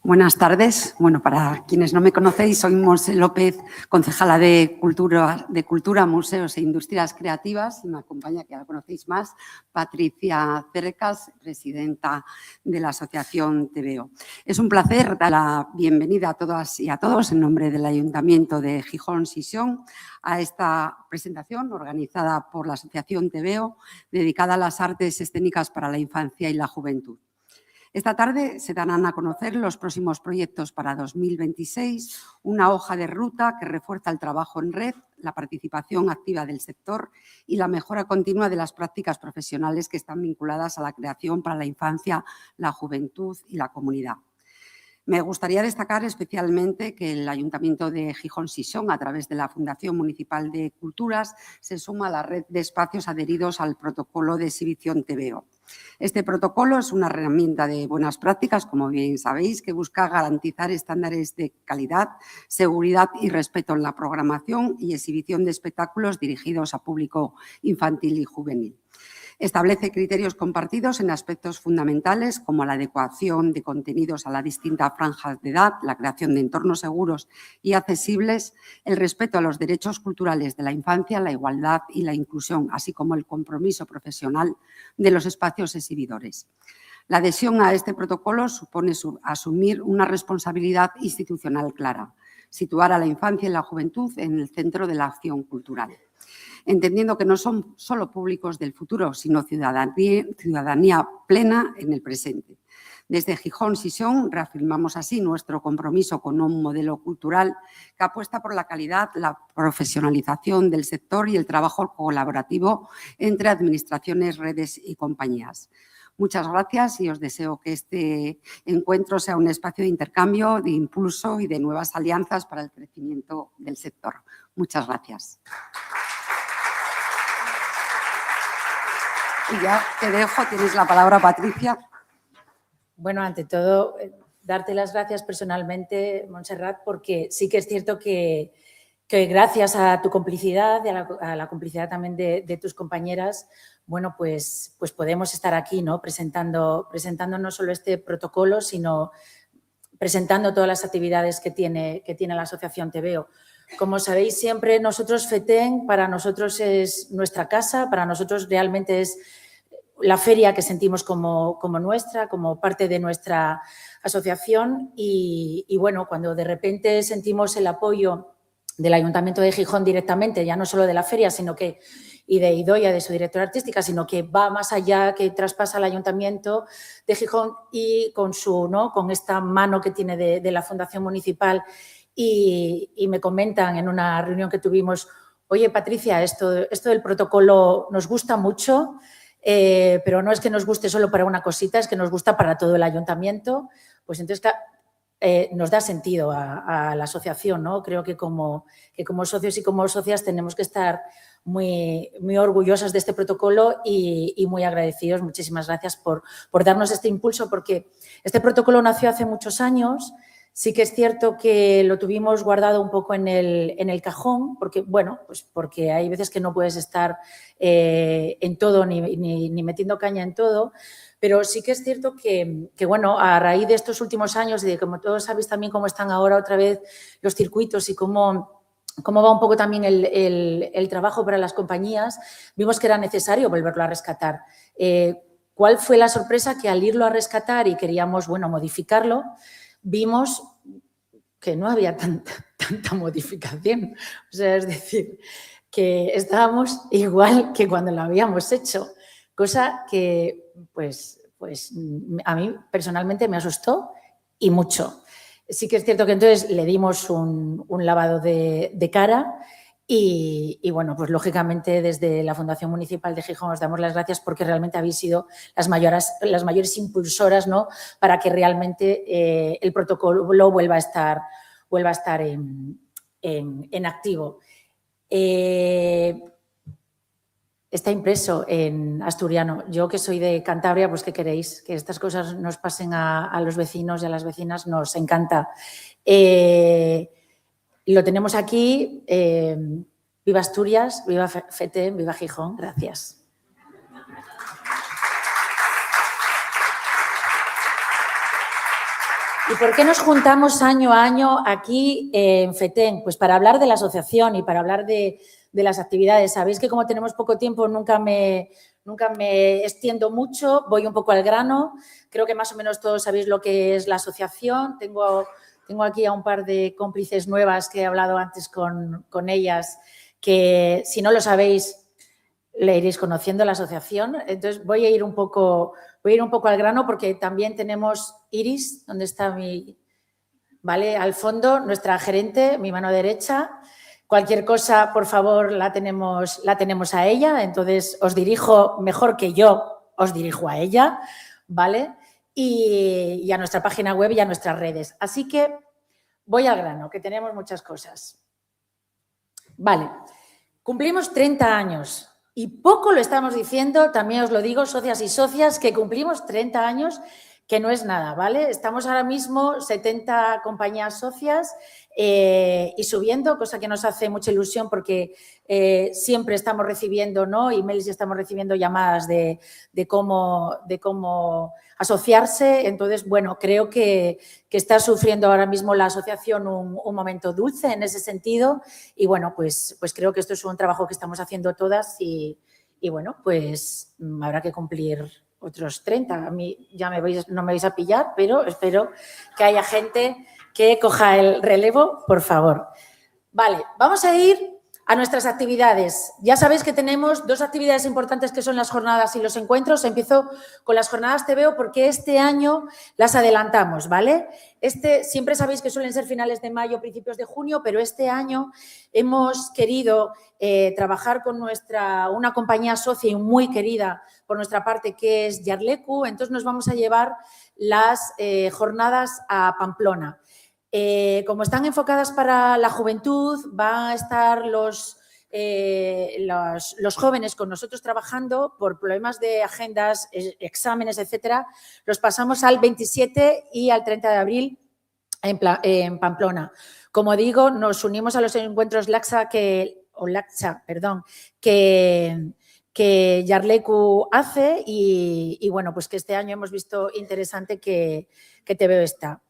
Buenas tardes. Bueno, para quienes no me conocéis, soy Monse López, concejala de Cultura, Museos e Industrias Creativas, y me acompaña, que ya la conocéis más, Patricia Cercas, presidenta de la Asociación TVO. Es un placer dar la bienvenida a todas y a todos en nombre del Ayuntamiento de Gijón Sisión a esta presentación organizada por la Asociación TVO, dedicada a las artes escénicas para la infancia y la juventud. Esta tarde se darán a conocer los próximos proyectos para 2026, una hoja de ruta que refuerza el trabajo en red, la participación activa del sector y la mejora continua de las prácticas profesionales que están vinculadas a la creación para la infancia, la juventud y la comunidad. Me gustaría destacar especialmente que el Ayuntamiento de Gijón Sisión, a través de la Fundación Municipal de Culturas, se suma a la red de espacios adheridos al protocolo de exhibición TVO. Este protocolo es una herramienta de buenas prácticas, como bien sabéis, que busca garantizar estándares de calidad, seguridad y respeto en la programación y exhibición de espectáculos dirigidos a público infantil y juvenil. Establece criterios compartidos en aspectos fundamentales como la adecuación de contenidos a las distintas franjas de edad, la creación de entornos seguros y accesibles, el respeto a los derechos culturales de la infancia, la igualdad y la inclusión, así como el compromiso profesional de los espacios exhibidores. La adhesión a este protocolo supone asumir una responsabilidad institucional clara, situar a la infancia y la juventud en el centro de la acción cultural, entendiendo que no son solo públicos del futuro, sino ciudadanía plena en el presente. Desde Gijón Sisión reafirmamos así nuestro compromiso con un modelo cultural que apuesta por la calidad, la profesionalización del sector y el trabajo colaborativo entre administraciones, redes y compañías. Muchas gracias y os deseo que este encuentro sea un espacio de intercambio, de impulso y de nuevas alianzas para el crecimiento del sector. Muchas gracias. Y ya te dejo, tienes la palabra, Patricia. Bueno, ante todo, darte las gracias personalmente, Montserrat, porque sí que es cierto que gracias a tu complicidad y a la complicidad también de tus compañeras, bueno, pues podemos estar aquí, ¿no? Presentando no solo este protocolo, sino presentando todas las actividades que tiene la Asociación TVO. Como sabéis, siempre nosotros, FETEN, para nosotros es nuestra casa, para nosotros realmente es la feria que sentimos como nuestra, como parte de nuestra asociación y bueno, cuando de repente sentimos el apoyo del Ayuntamiento de Gijón directamente, ya no solo de la feria, sino que y de Idoia, de su directora artística, sino que va más allá, que traspasa al Ayuntamiento de Gijón y con esta mano que tiene de la Fundación Municipal y me comentan en una reunión que tuvimos, oye, Patricia, esto del protocolo nos gusta mucho, pero no es que nos guste solo para una cosita, es que nos gusta para todo el Ayuntamiento. Pues entonces nos da sentido a la asociación, ¿no? Creo que como socios y como socias tenemos que estar muy, muy orgullosas de este protocolo y muy agradecidos. Muchísimas gracias por darnos este impulso, porque este protocolo nació hace muchos años. Sí que es cierto que lo tuvimos guardado un poco en el cajón, porque, bueno, pues porque hay veces que no puedes estar en todo ni metiendo caña en todo, pero sí que es cierto que, bueno, a raíz de estos últimos años y de como todos sabéis también cómo están ahora otra vez los circuitos y cómo va un poco también el trabajo para las compañías, vimos que era necesario volverlo a rescatar. ¿Cuál fue la sorpresa? Que al irlo a rescatar y queríamos, bueno, modificarlo, vimos que no había tanta modificación. O sea, es decir, que estábamos igual que cuando lo habíamos hecho, cosa que pues a mí personalmente me asustó y mucho. Sí que es cierto que entonces le dimos un lavado de cara y, bueno, pues lógicamente desde la Fundación Municipal de Gijón os damos las gracias porque realmente habéis sido las mayores impulsoras, ¿no? Para que realmente el protocolo vuelva a estar en activo. Está impreso en asturiano. Yo, que soy de Cantabria, pues ¿qué queréis? Que estas cosas nos pasen a los vecinos y a las vecinas, nos encanta. Lo tenemos aquí. Viva Asturias, viva FETEN, viva Gijón. Gracias. ¿Y por qué nos juntamos año a año aquí en FETEN? Pues para hablar de la asociación y para hablar de las actividades. Sabéis que como tenemos poco tiempo nunca me extiendo mucho, voy un poco al grano. Creo que más o menos todos sabéis lo que es la asociación. Tengo aquí a un par de cómplices nuevas que he hablado antes con ellas, que si no lo sabéis le iréis conociendo la asociación. Entonces voy a ir un poco al grano porque también tenemos Iris, donde está ¿vale? Al fondo, nuestra gerente, mi mano derecha. Cualquier cosa, por favor, la tenemos a ella. Entonces, os dirijo mejor que yo, os dirijo a ella, ¿vale? Y a nuestra página web y a nuestras redes. Así que voy al grano, que tenemos muchas cosas. Vale, cumplimos 30 años. Y poco lo estamos diciendo, también os lo digo, socias y socias, que cumplimos 30 años, que no es nada, ¿vale? Estamos ahora mismo 70 compañías socias y subiendo, cosa que nos hace mucha ilusión porque siempre estamos recibiendo, ¿no?, emails y estamos recibiendo llamadas de cómo asociarse. Entonces, bueno, creo que está sufriendo ahora mismo la asociación un momento dulce en ese sentido y, bueno, pues creo que esto es un trabajo que estamos haciendo todas y bueno, pues habrá que cumplir otros 30. A mí ya no me vais a pillar, pero espero que haya gente que coja el relevo, por favor. Vale, vamos a ir a nuestras actividades. Ya sabéis que tenemos 2 actividades importantes que son las jornadas y los encuentros. Empiezo con las jornadas TVO porque este año las adelantamos, ¿vale? Siempre sabéis que suelen ser finales de mayo, principios de junio, pero este año hemos querido trabajar con una compañía socia y muy querida por nuestra parte, que es Yarleku. Entonces nos vamos a llevar las jornadas a Pamplona. Como están enfocadas para la juventud, van a estar los jóvenes con nosotros trabajando por problemas de agendas, exámenes, etcétera. Los pasamos al 27 y al 30 de abril en Pamplona. Como digo, nos unimos a los encuentros LACSA que Yarleku hace y bueno, pues que este año hemos visto interesante que TVO está.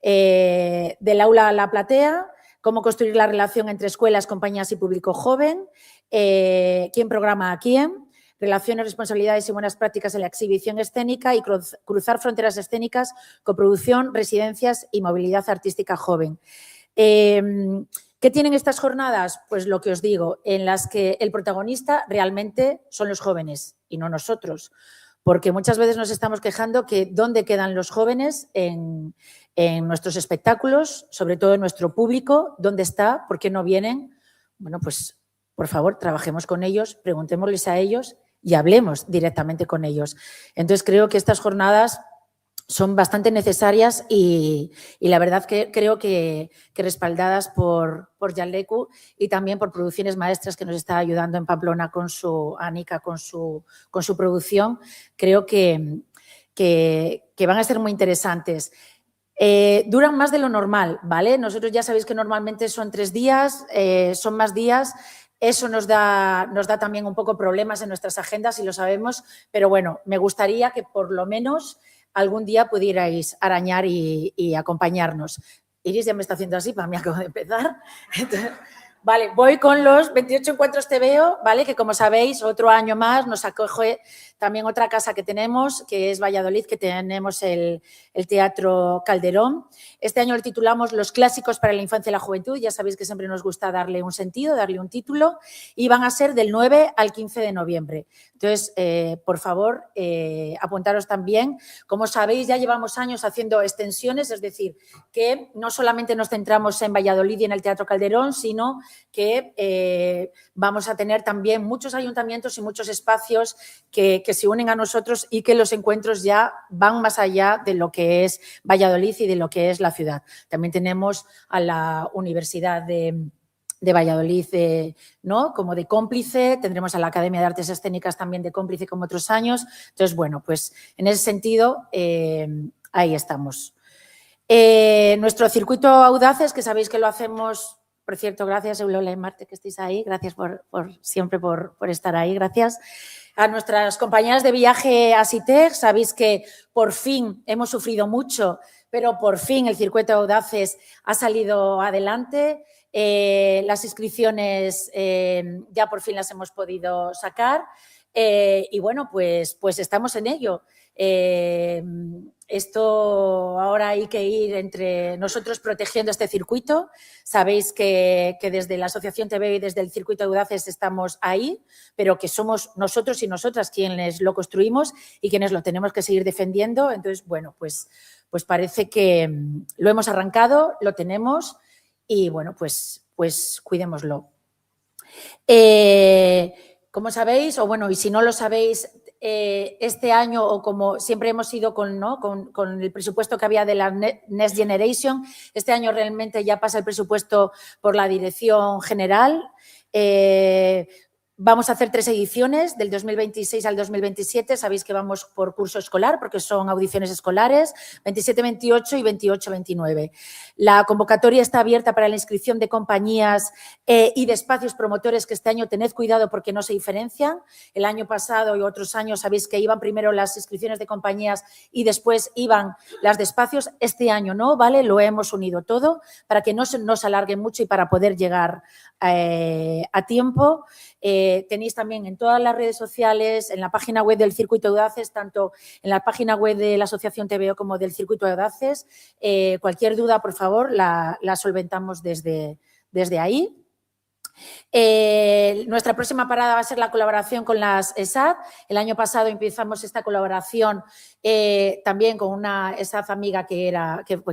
Del aula a la platea, cómo construir la relación entre escuelas, compañías y público joven, quién programa a quién, relaciones, responsabilidades y buenas prácticas en la exhibición escénica y cruzar fronteras escénicas, coproducción, residencias y movilidad artística joven. ¿Qué tienen estas jornadas? Pues lo que os digo, en las que el protagonista realmente son los jóvenes y no nosotros. Porque muchas veces nos estamos quejando que dónde quedan los jóvenes en nuestros espectáculos, sobre todo en nuestro público, dónde está, por qué no vienen. Bueno, pues por favor, trabajemos con ellos, preguntémosles a ellos y hablemos directamente con ellos. Entonces, creo que estas jornadas son bastante necesarias y la verdad que creo que respaldadas por Yarleku y también por Producciones Maestras, que nos está ayudando en Pamplona con Anika, con su producción, creo que van a ser muy interesantes. Duran más de lo normal, ¿vale? Nosotros ya sabéis que normalmente son 3 días, son más días. Eso nos da también un poco problemas en nuestras agendas y lo sabemos, pero bueno, me gustaría que por lo menos algún día pudierais arañar y acompañarnos. Iris ya me está haciendo así, para mí acabo de empezar. Entonces, vale, voy con los 28 encuentros TVO, ¿vale? Que como sabéis, otro año más nos acoge también otra casa que tenemos, que es Valladolid, que tenemos el Teatro Calderón. Este año lo titulamos Los clásicos para la infancia y la juventud. Ya sabéis que siempre nos gusta darle un sentido, darle un título. Y van a ser del 9 al 15 de noviembre. Entonces, por favor, apuntaros también. Como sabéis, ya llevamos años haciendo extensiones, es decir, que no solamente nos centramos en Valladolid y en el Teatro Calderón, sino que vamos a tener también muchos ayuntamientos y muchos espacios que se unen a nosotros y que los encuentros ya van más allá de lo que es Valladolid y de lo que es la ciudad. También tenemos a la Universidad de Valladolid, ¿no?, como de cómplice, tendremos a la Academia de Artes Escénicas también de cómplice como otros años. Entonces, bueno, pues en ese sentido, ahí estamos. Nuestro circuito Audaces, que sabéis que lo hacemos Por cierto, gracias, Eulogia y Marte, que estéis ahí. Gracias siempre por estar ahí. Gracias. A nuestras compañeras de viaje a CITEC, sabéis que por fin hemos sufrido mucho, pero por fin el circuito de Audaces ha salido adelante. Las inscripciones ya por fin las hemos podido sacar y bueno, pues estamos en ello. Esto ahora hay que ir entre nosotros protegiendo este circuito. Sabéis que desde la Asociación TVO y desde el circuito de Audaces estamos ahí, pero que somos nosotros y nosotras quienes lo construimos y quienes lo tenemos que seguir defendiendo. Entonces, bueno, pues parece que lo hemos arrancado, lo tenemos y, bueno, pues cuidémoslo. Como sabéis, o bueno, y si no lo sabéis, este año, o como siempre hemos ido con el presupuesto que había de la Next Generation, este año realmente ya pasa el presupuesto por la Dirección General. Vamos a hacer 3 ediciones, del 2026 al 2027. Sabéis que vamos por curso escolar, porque son audiciones escolares, 27-28 y 28-29. La convocatoria está abierta para la inscripción de compañías y de espacios promotores que este año tened cuidado porque no se diferencian. El año pasado y otros años sabéis que iban primero las inscripciones de compañías y después iban las de espacios. Este año no, ¿vale? Lo hemos unido todo para que no se nos alargue mucho y para poder llegar a tiempo. Tenéis también en todas las redes sociales, en la página web del Circuito de Audaces, tanto en la página web de la Asociación TVO como del Circuito de Audaces. Cualquier duda, por favor, la solventamos desde ahí. Nuestra próxima parada va a ser la colaboración con las ESAD. El año pasado empezamos esta colaboración también con una ESAD amiga que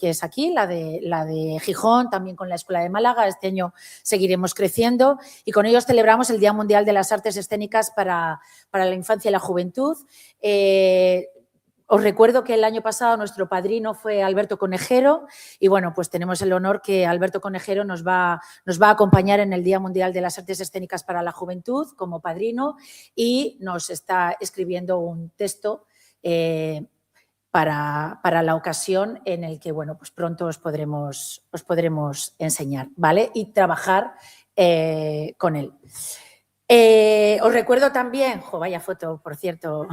es aquí, la de Gijón, también con la Escuela de Málaga. Este año seguiremos creciendo y con ellos celebramos el Día Mundial de las Artes Escénicas para la Infancia y la Juventud. Os recuerdo que el año pasado nuestro padrino fue Alberto Conejero y, bueno, pues tenemos el honor que Alberto Conejero nos va a acompañar en el Día Mundial de las Artes Escénicas para la Juventud como padrino y nos está escribiendo un texto para la ocasión en el que, bueno, pues pronto os podremos enseñar, ¿vale? Y trabajar con él. Os recuerdo también, vaya foto, por cierto.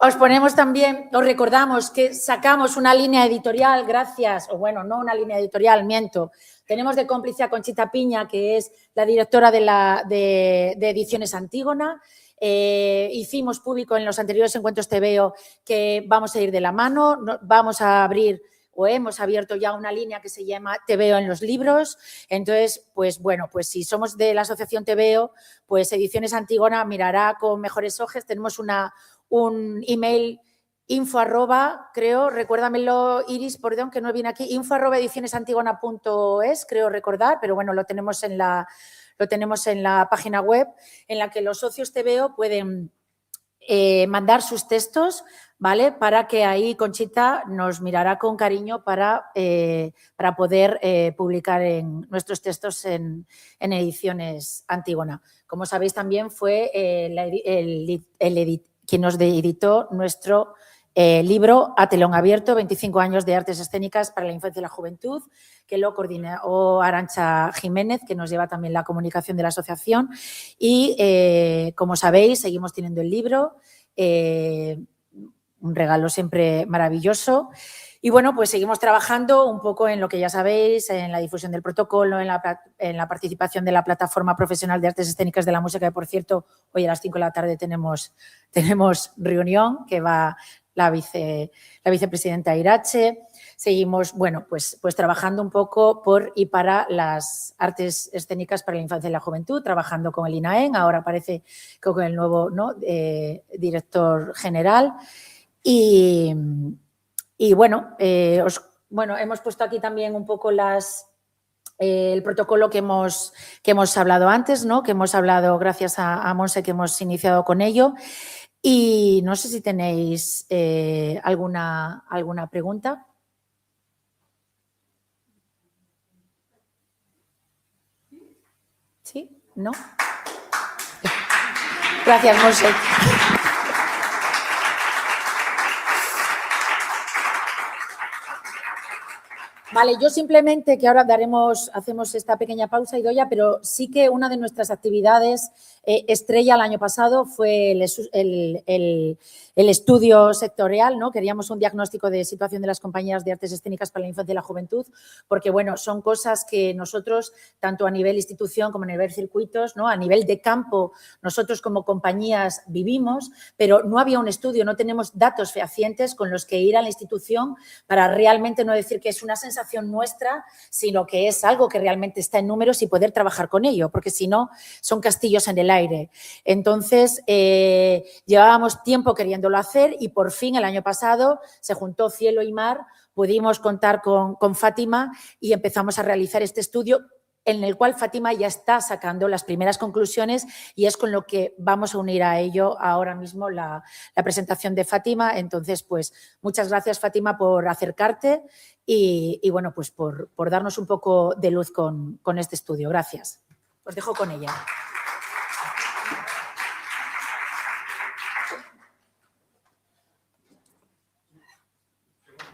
Os recordamos que sacamos una línea editorial gracias, o bueno, no una línea editorial, miento. Tenemos de cómplice a Conchita Piña, que es la directora de Ediciones Antígona. Hicimos público en los anteriores encuentros TVO que vamos a ir de la mano, vamos a abrir o hemos abierto ya una línea que se llama TVO en los libros. Entonces, pues bueno, pues si somos de la Asociación TVO, pues Ediciones Antígona mirará con mejores ojos. Tenemos un email info @, creo, recuérdamelo Iris, perdón que no viene aquí, info@edicionesantigona.es, creo recordar, pero bueno, lo tenemos en la página web en la que los socios TVO pueden mandar sus textos, ¿vale? Para que ahí Conchita nos mirará con cariño para poder publicar nuestros textos en Ediciones Antígona. Como sabéis, también fue quien nos editó nuestro libro A Telón Abierto, 25 años de artes escénicas para la infancia y la juventud, que lo coordinó Arantxa Jiménez, que nos lleva también la comunicación de la asociación. Y, como sabéis, seguimos teniendo el libro, un regalo siempre maravilloso. Y bueno, pues seguimos trabajando un poco en lo que ya sabéis, en la difusión del protocolo, en la participación de la Plataforma Profesional de Artes Escénicas de la Música, que por cierto, hoy a las 5 de la tarde tenemos reunión, que va la vicepresidenta Irache. Seguimos, bueno, pues trabajando un poco por y para las artes escénicas para la infancia y la juventud, trabajando con el INAEN, ahora parece que con el nuevo director general. Y bueno, hemos puesto aquí también un poco el protocolo que hemos hablado antes, ¿no? Que hemos hablado gracias a Monse, que hemos iniciado con ello. Y no sé si tenéis alguna pregunta. ¿Sí? ¿No? Gracias, Monse. Vale, yo simplemente, que ahora hacemos esta pequeña pausa, Idoia, pero sí que una de nuestras actividades estrella el año pasado fue el estudio sectorial, ¿no? Queríamos un diagnóstico de situación de las compañías de artes escénicas para la infancia y la juventud, porque, bueno, son cosas que nosotros, tanto a nivel institución como a nivel circuitos, ¿no? A nivel de campo, nosotros como compañías vivimos, pero no había un estudio, no tenemos datos fehacientes con los que ir a la institución para realmente no decir que es una sensación nuestra, sino que es algo que realmente está en números y poder trabajar con ello, porque si no, son castillos en el aire. Entonces, llevábamos tiempo queriéndolo hacer y por fin el año pasado se juntó cielo y mar, pudimos contar con Fátima y empezamos a realizar este estudio en el cual Fátima ya está sacando las primeras conclusiones y es con lo que vamos a unir a ello ahora mismo la presentación de Fátima. Entonces, pues muchas gracias, Fátima, por acercarte y bueno, pues por darnos un poco de luz con este estudio. Gracias. Os dejo con ella.